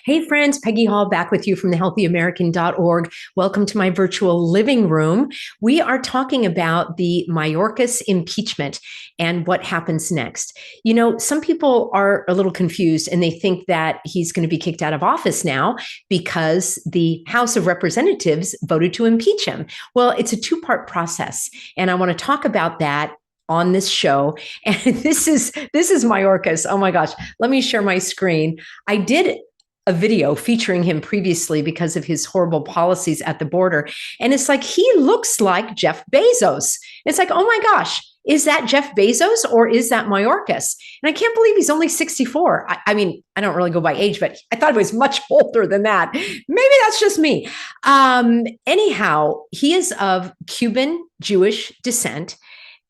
Hey friends, Peggy Hall back with you from thehealthyamerican.org. Welcome to my virtual living room. We are talking about the Mayorkas impeachment and what happens next. You know, some people are a little confused and they think that he's going to be kicked out of office now because the House of Representatives voted to impeach him. Well, it's a two-part process, and I want to talk about that on this show. And this is Mayorkas. Oh my gosh, let me share my screen. I did a video featuring him previously because of his horrible policies at the border. And it's like, he looks like Jeff Bezos. It's like, oh my gosh, is that Jeff Bezos or is that Mayorkas? And I can't believe he's only 64. I mean, I don't really go by age, but I thought he was much older than that. Maybe that's just me. Anyhow, he is of Cuban Jewish descent.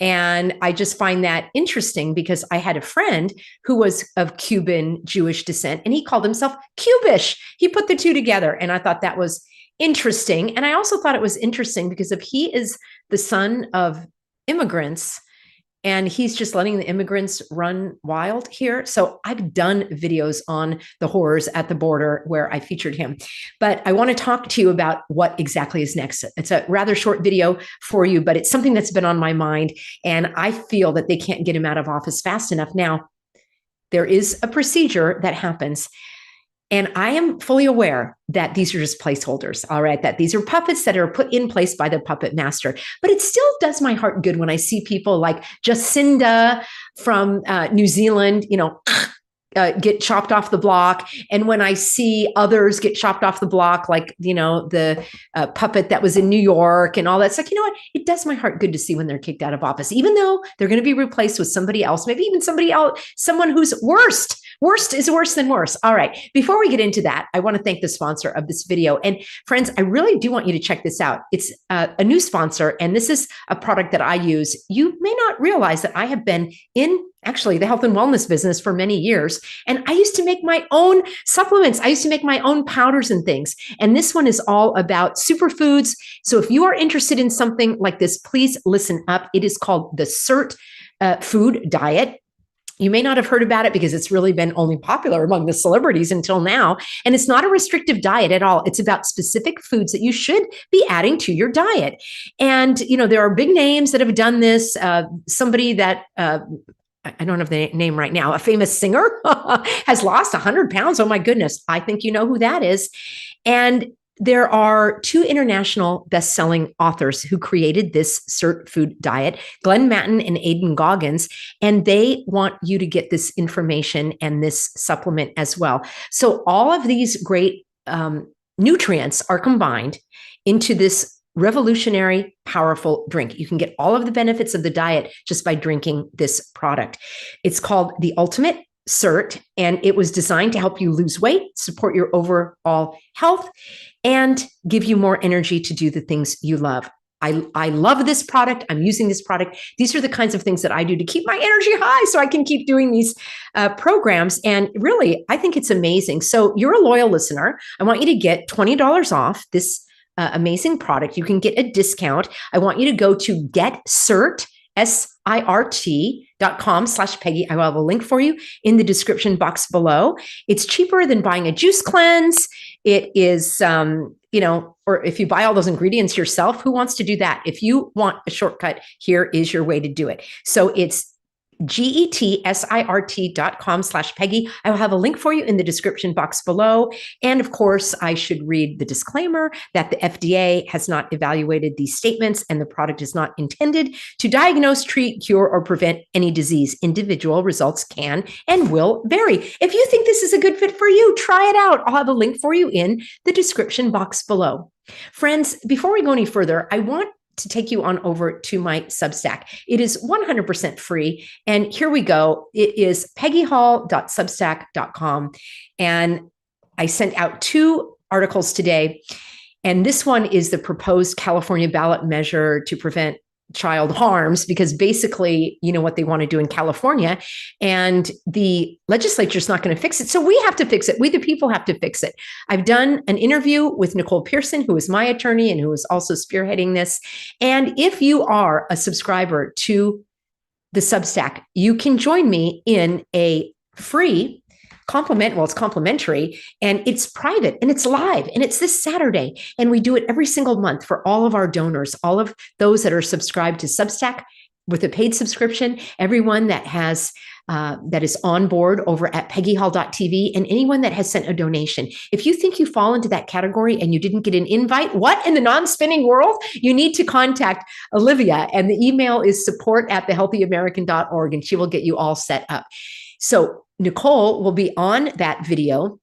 And I just find that interesting because I had a friend who was of Cuban Jewish descent and he called himself Cubish. He put the two together and I thought that was interesting. And I also thought it was interesting because if he is the son of immigrants and he's just letting the immigrants run wild here. So I've done videos on the horrors at the border where I featured him. But I want to talk to you about what exactly is next. It's a rather short video for you, but it's something that's been on my mind. And I feel that they can't get him out of office fast enough. Now, there is a procedure that happens. And I am fully aware that these are just placeholders, all right, that these are puppets that are put in place by the puppet master. But it still does my heart good when I see people like Jacinda from New Zealand, you know, get chopped off the block. And when I see others get chopped off the block, like, you know, the puppet that was in New York and all that, it's like, you know what? It does my heart good to see when they're kicked out of office, even though they're going to be replaced with somebody else, maybe even somebody else, someone who's worst. Worst is worse than worse. All right. Before we get into that, I want to thank the sponsor of this video. And friends, I really do want you to check this out. It's a new sponsor, and this is a product that I use. You may not realize that I have been in actually the health and wellness business for many years. And I used to make my own supplements. I used to make my own powders and things. And this one is all about superfoods. So if you are interested in something like this, please listen up. It is called the CERT food diet. You may not have heard about it because it's really been only popular among the celebrities until now. And it's not a restrictive diet at all. It's about specific foods that you should be adding to your diet. And, you know, there are big names that have done this. Somebody that, I don't have the name right now, a famous singer has lost 100 pounds. Oh my goodness. I think you know who that is. And there are two international best-selling authors who created this CERT food diet, Glenn Matton and Aidan Goggins, and they want you to get this information and this supplement as well. So all of these great nutrients are combined into this revolutionary, powerful drink. You can get all of the benefits of the diet just by drinking this product. It's called the Ultimate CERT, and it was designed to help you lose weight, support your overall health, and give you more energy to do the things you love. I love this product. I'm using this product. These are the kinds of things that I do to keep my energy high so I can keep doing these programs. And really, I think it's amazing. So you're a loyal listener. I want you to get $20 off this amazing product. You can get a discount. I want you to go to GetCert, SIRT.com/Peggy. I will have a link for you in the description box below. It's cheaper than buying a juice cleanse. It is, you know, or if you buy all those ingredients yourself, who wants to do that? If you want a shortcut, here is your way to do it. So it's GetSIRT.com/Peggy. I will have a link for you in the description box below. And of course, I should read the disclaimer that the FDA has not evaluated these statements and the product is not intended to diagnose, treat, cure, or prevent any disease. Individual results can and will vary. If you think this is a good fit for you, try it out. I'll have a link for you in the description box below. Friends, before we go any further, I want to take you on over to my Substack. It is 100% free. And here we go. It is peggyhall.substack.com. And I sent out 2 articles today. And this one is the proposed California ballot measure to prevent child harms, because basically, you know what they want to do in California, and the legislature is not going to fix it. So we have to fix it. We, the people, have to fix it. I've done an interview with Nicole Pearson, who is my attorney and who is also spearheading this. And if you are a subscriber to the Substack, you can join me in a free Well, it's complimentary and it's private and it's live and it's this Saturday. And we do it every single month for all of our donors, all of those that are subscribed to Substack with a paid subscription, everyone that has that is on board over at peggyhall.tv, and anyone that has sent a donation. If you think you fall into that category and you didn't get an invite, what in the non-spinning world? You need to contact Olivia, and the email is support@thehealthyamerican.org, and she will get you all set up. So Nicole will be on that video.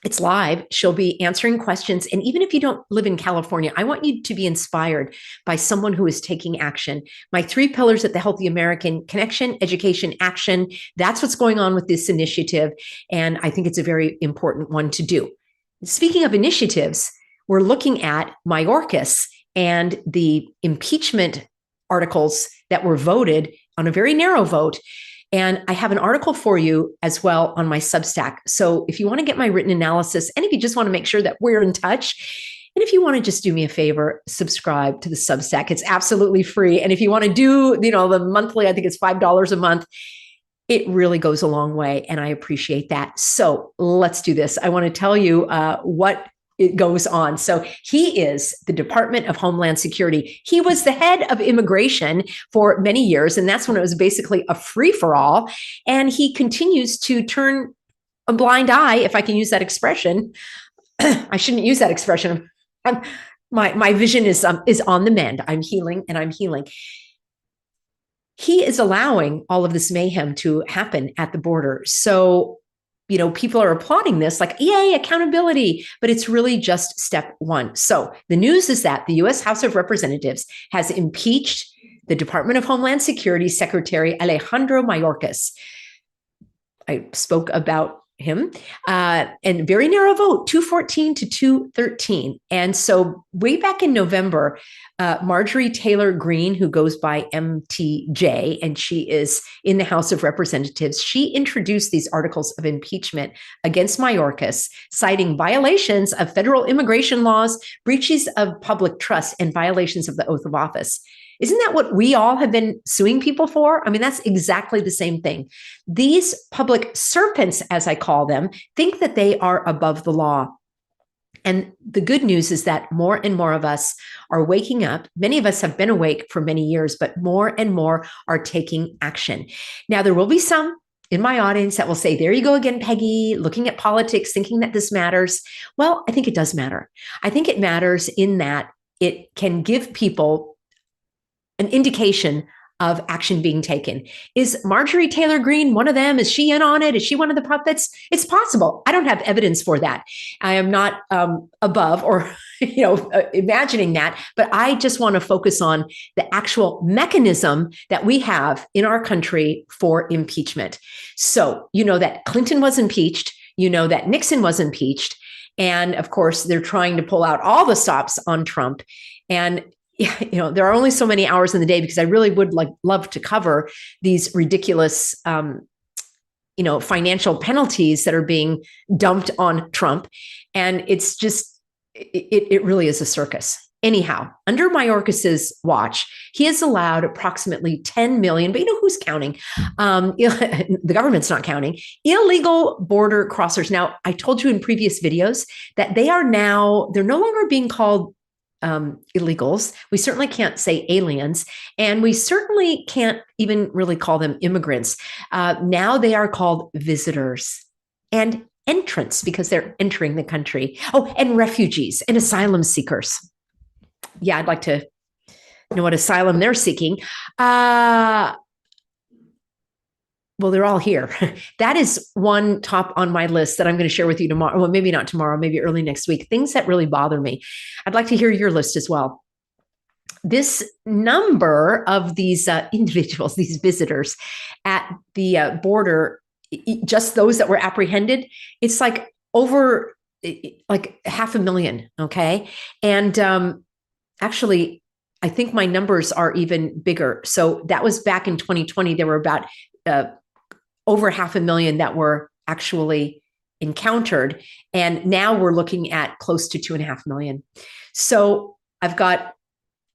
It's live. She'll be answering questions. And even if you don't live in California, I want you to be inspired by someone who is taking action. My 3 pillars at the Healthy American: connection, education, action. That's what's going on with this initiative. And I think it's a very important one to do. Speaking of initiatives, we're looking at Mayorkas and the impeachment articles that were voted on a very narrow vote. And I have an article for you as well on my Substack. So if you want to get my written analysis, and if you just want to make sure that we're in touch, and if you want to just do me a favor, subscribe to the Substack. It's absolutely free. And if you want to do, the monthly, I think it's $5 a month, it really goes a long way. And I appreciate that. So let's do this. I want to tell you what it goes on. So he is the Department of Homeland Security. He was the head of immigration for many years, and that's when it was basically a free-for-all. And he continues to turn a blind eye, if I can use that expression. I shouldn't use that expression. My vision is on the mend. I'm healing, and I'm healing. He is allowing all of this mayhem to happen at the border. So people are applauding this like, yay, accountability, but it's really just step one. So the news is that the U.S. House of Representatives has impeached the Department of Homeland Security Secretary Alejandro Mayorkas. I spoke about him, and very narrow vote, 214 to 213. And so way back in November, Marjorie Taylor Greene, who goes by MTJ, and she is in the House of Representatives, she introduced these articles of impeachment against Mayorkas, citing violations of federal immigration laws, breaches of public trust, and violations of the oath of office. Isn't that what we all have been suing people for? I mean, that's exactly the same thing. These public serpents, as I call them, think that they are above the law. And the good news is that more and more of us are waking up. Many of us have been awake for many years, but more and more are taking action. Now, there will be some in my audience that will say, there you go again, Peggy, looking at politics, thinking that this matters. Well, I think it does matter. I think it matters in that it can give people an indication of action being taken. Is Marjorie Taylor Greene one of them? Is she in on it? Is she one of the puppets? It's possible. I don't have evidence for that. I am not above or imagining that, but I just want to focus on the actual mechanism that we have in our country for impeachment. So you know that Clinton was impeached. You know that Nixon was impeached. And of course, they're trying to pull out all the stops on Trump. And there are only so many hours in the day, because I really would love to cover these ridiculous, financial penalties that are being dumped on Trump. And it's just, it really is a circus. Anyhow, under Mayorkas's watch, he has allowed approximately 10 million, but who's counting? The government's not counting, illegal border crossers. Now, I told you in previous videos that they're no longer being called illegals. We certainly can't say aliens, and we certainly can't even really call them immigrants. Now they are called visitors and entrants, because they're entering the country. Oh, and refugees and asylum seekers. Yeah, I'd like to know what asylum they're seeking. Well, they're all here. That is one top on my list that I'm going to share with you tomorrow. Well, maybe not tomorrow, maybe early next week. Things that really bother me. I'd like to hear your list as well. This number of these individuals, these visitors at the border, just those that were apprehended, it's like over 500,000. Okay. And actually, I think my numbers are even bigger. So that was back in 2020. There were about over 500,000 that were actually encountered. And now we're looking at close to 2.5 million. So I've got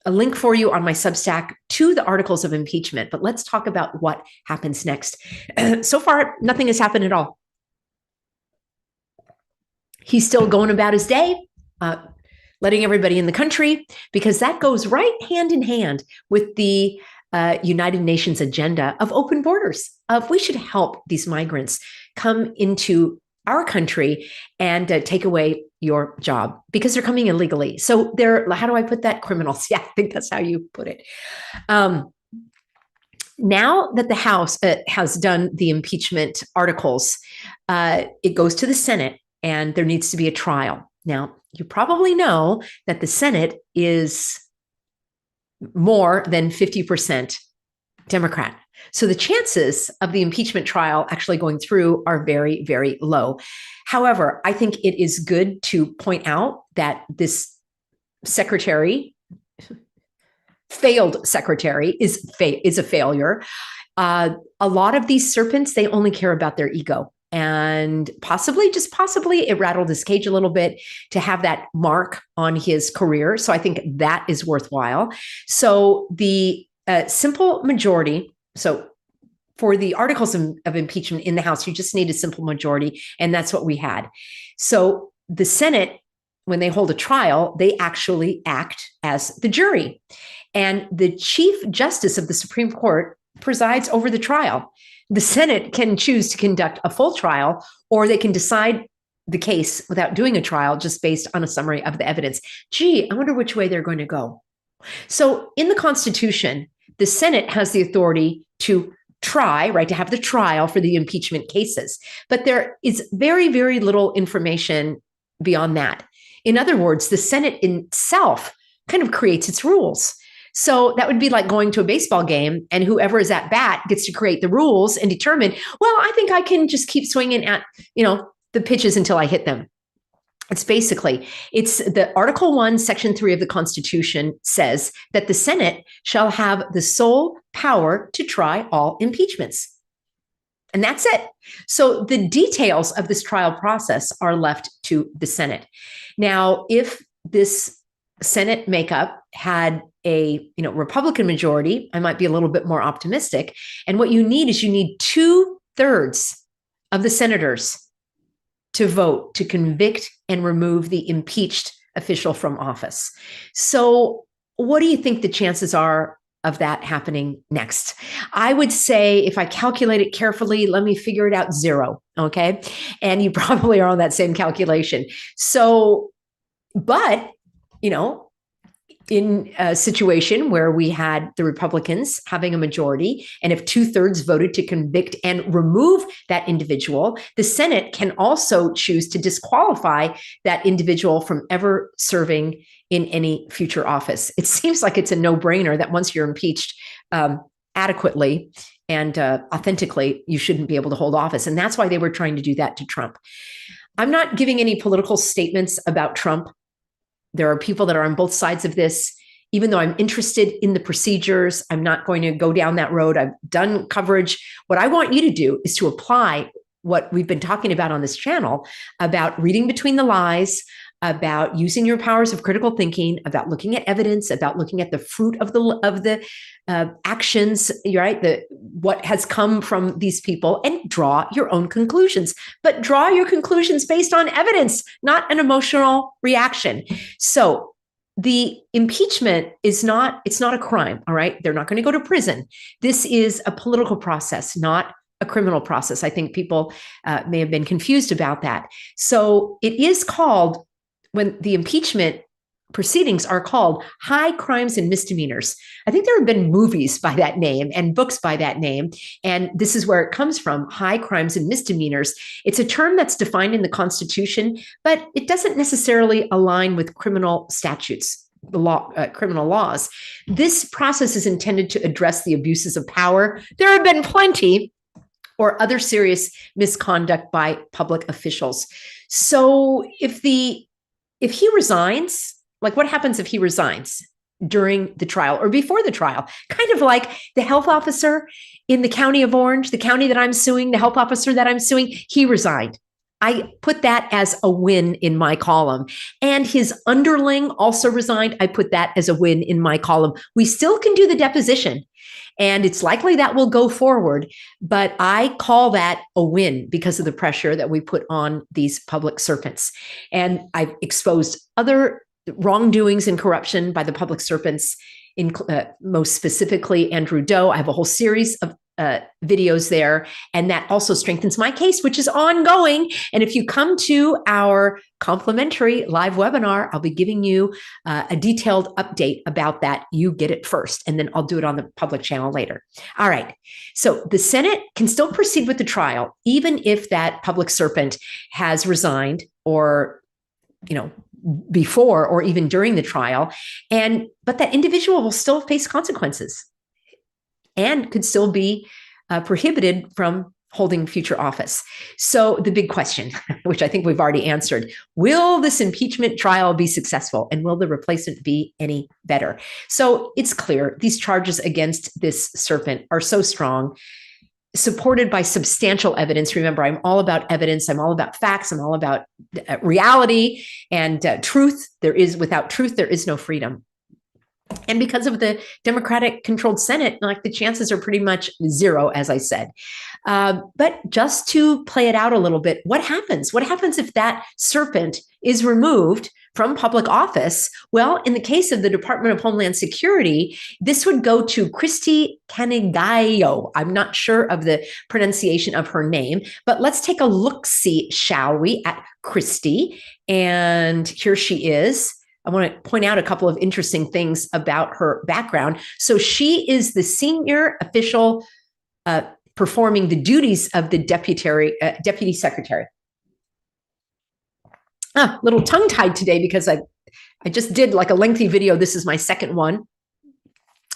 a link for you on my Substack to the articles of impeachment, but let's talk about what happens next. So far, nothing has happened at all. he's still going about his day, letting everybody in the country, because that goes right hand in hand with the United Nations agenda of open borders, of we should help these migrants come into our country and take away your job because they're coming illegally. So they're, how do I put that? Criminals. Yeah, I think that's how you put it. Now that the House has done the impeachment articles, it goes to the Senate and there needs to be a trial. Now, you probably know that the Senate is more than 50% Democrat. So the chances of the impeachment trial actually going through are very, very low. However, I think it is good to point out that this failed secretary is a failure. A lot of these serpents, they only care about their ego. And possibly, just possibly, it rattled his cage a little bit to have that mark on his career. So I think that is worthwhile. So the simple majority, so for the articles of impeachment in the House, you just need a simple majority, and that's what we had. So the Senate, when they hold a trial, they actually act as the jury. And the Chief Justice of the Supreme Court presides over the trial. The Senate can choose to conduct a full trial, or they can decide the case without doing a trial just based on a summary of the evidence. Gee, I wonder which way they're going to go. So in the Constitution, the Senate has the authority to try, right, to have the trial for the impeachment cases. But there is very, very little information beyond that. In other words, the Senate itself kind of creates its rules. So that would be like going to a baseball game and whoever is at bat gets to create the rules and determine, well, I think I can just keep swinging at, the pitches until I hit them. It's the Article 1, Section 3 of the Constitution says that the Senate shall have the sole power to try all impeachments. And that's it. So the details of this trial process are left to the Senate. Now, if this Senate makeup had a Republican majority, I might be a little bit more optimistic. And what you need is 2/3 of the senators to vote to convict and remove the impeached official from office. So what do you think the chances are of that happening next? I would say, if I calculate it carefully, let me figure it out, 0. Okay. And you probably are on that same calculation. So, but, in a situation where we had the Republicans having a majority, and if 2/3 voted to convict and remove that individual, the Senate can also choose to disqualify that individual from ever serving in any future office. It seems like it's a no-brainer that once you're impeached adequately and authentically, you shouldn't be able to hold office. And that's why they were trying to do that to Trump. I'm not giving any political statements about Trump. There are people that are on both sides of this. Even though I'm interested in the procedures, I'm not going to go down that road. I've done coverage. What I want you to do is to apply what we've been talking about on this channel about reading between the lies, about using your powers of critical thinking, about looking at evidence, about looking at the fruit of the actions, right? What has come from these people, and draw your own conclusions. But draw your conclusions based on evidence, not an emotional reaction. So the impeachment it's not a crime, all right? They're not going to go to prison. This is a political process, not a criminal process. I think people may have been confused about that. So it is called, when the impeachment proceedings are called, high crimes and misdemeanors. I think there have been movies by that name and books by that name. And this is where it comes from, high crimes and misdemeanors. It's a term that's defined in the Constitution, but it doesn't necessarily align with criminal statutes, criminal laws. This process is intended to address the abuses of power. There have been plenty, or other serious misconduct by public officials. So if he resigns, like what happens if he resigns during the trial or before the trial? Kind of like the health officer in the county of Orange, the county that I'm suing, the health officer that I'm suing, he resigned. I put that as a win in my column. And his underling also resigned. I put that as a win in my column. We still can do the deposition, and it's likely that will go forward, but I call that a win because of the pressure that we put on these public servants. And I've exposed other wrongdoings and corruption by the public servants, most specifically Andrew Doe. I have a whole series of videos there, and that also strengthens my case, which is ongoing. And if you come to our complimentary live webinar, I'll be giving you a detailed update about that. You get it first, and then I'll do it on the public channel later. All right. So the Senate can still proceed with the trial, even if that public servant has resigned, or, before or even during the trial, but that individual will still face consequences and could still be prohibited from holding future office. So the big question, which I think we've already answered, will this impeachment trial be successful, and will the replacement be any better? So it's clear these charges against this servant are so strong, supported by substantial evidence. Remember, I'm all about evidence. I'm all about facts. I'm all about reality and truth. Without truth, there is no freedom. And because of the Democratic-controlled Senate, the chances are pretty much zero, as I said. But just to play it out a little bit, what happens? What happens if that serpent is removed from public office? Well, in the case of the Department of Homeland Security, this would go to Christy Canigao. I'm not sure of the pronunciation of her name, but let's take a look-see, shall we, at Christy. And here she is. I want to point out a couple of interesting things about her background. So she is the senior official performing the duties of the deputy secretary. A little tongue-tied today because I just did like a lengthy video. This is my second one,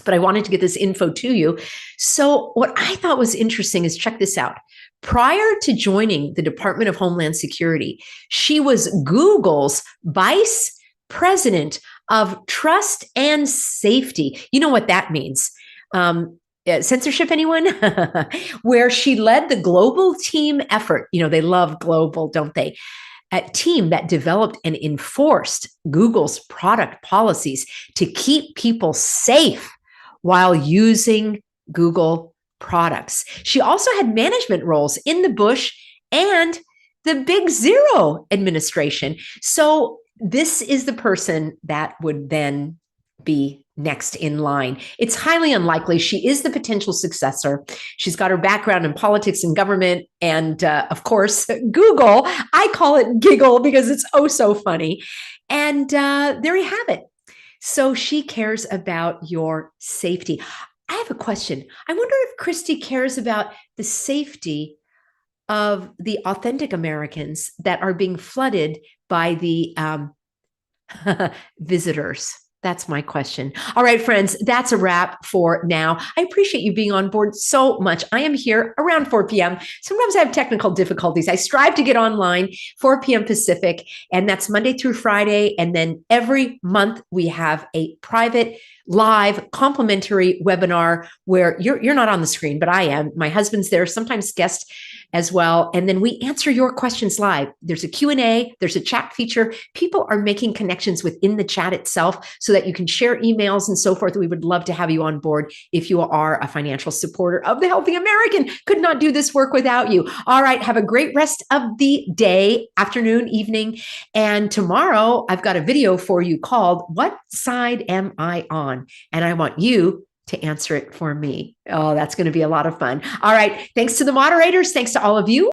but I wanted to get this info to you. So what I thought was interesting is, check this out. Prior to joining the Department of Homeland Security, she was Google's vice president of trust and safety. You know what that means? Censorship, anyone? Where she led the global team effort. They love global, don't they? A team that developed and enforced Google's product policies to keep people safe while using Google products. She also had management roles in the Bush and the Big Zero administration. So this is the person that would then be next in line. It's highly unlikely. She is the potential successor. She's got her background in politics and government, and of course, Google. I call it giggle because it's oh so funny. And there you have it. So she cares about your safety. I have a question. I wonder if Christy cares about the safety of the authentic Americans that are being flooded by the visitors. That's my question. All right, friends, that's a wrap for now. I appreciate you being on board so much. I am here around 4 p.m. Sometimes I have technical difficulties. I strive to get online 4 p.m. Pacific, and that's Monday through Friday. And then every month we have a private, live, complimentary webinar where you're not on the screen, but I am. My husband's there, sometimes guest as well. And then we answer your questions live. There's a Q&A, there's a chat feature. People are making connections within the chat itself so that you can share emails and so forth. We would love to have you on board if you are a financial supporter of the Healthy American. Could not do this work without you. All right, have a great rest of the day, afternoon, evening. And tomorrow I've got a video for you called What Side Am I On? And I want you to answer it for me. Oh, that's going to be a lot of fun. All right. Thanks to the moderators. Thanks to all of you.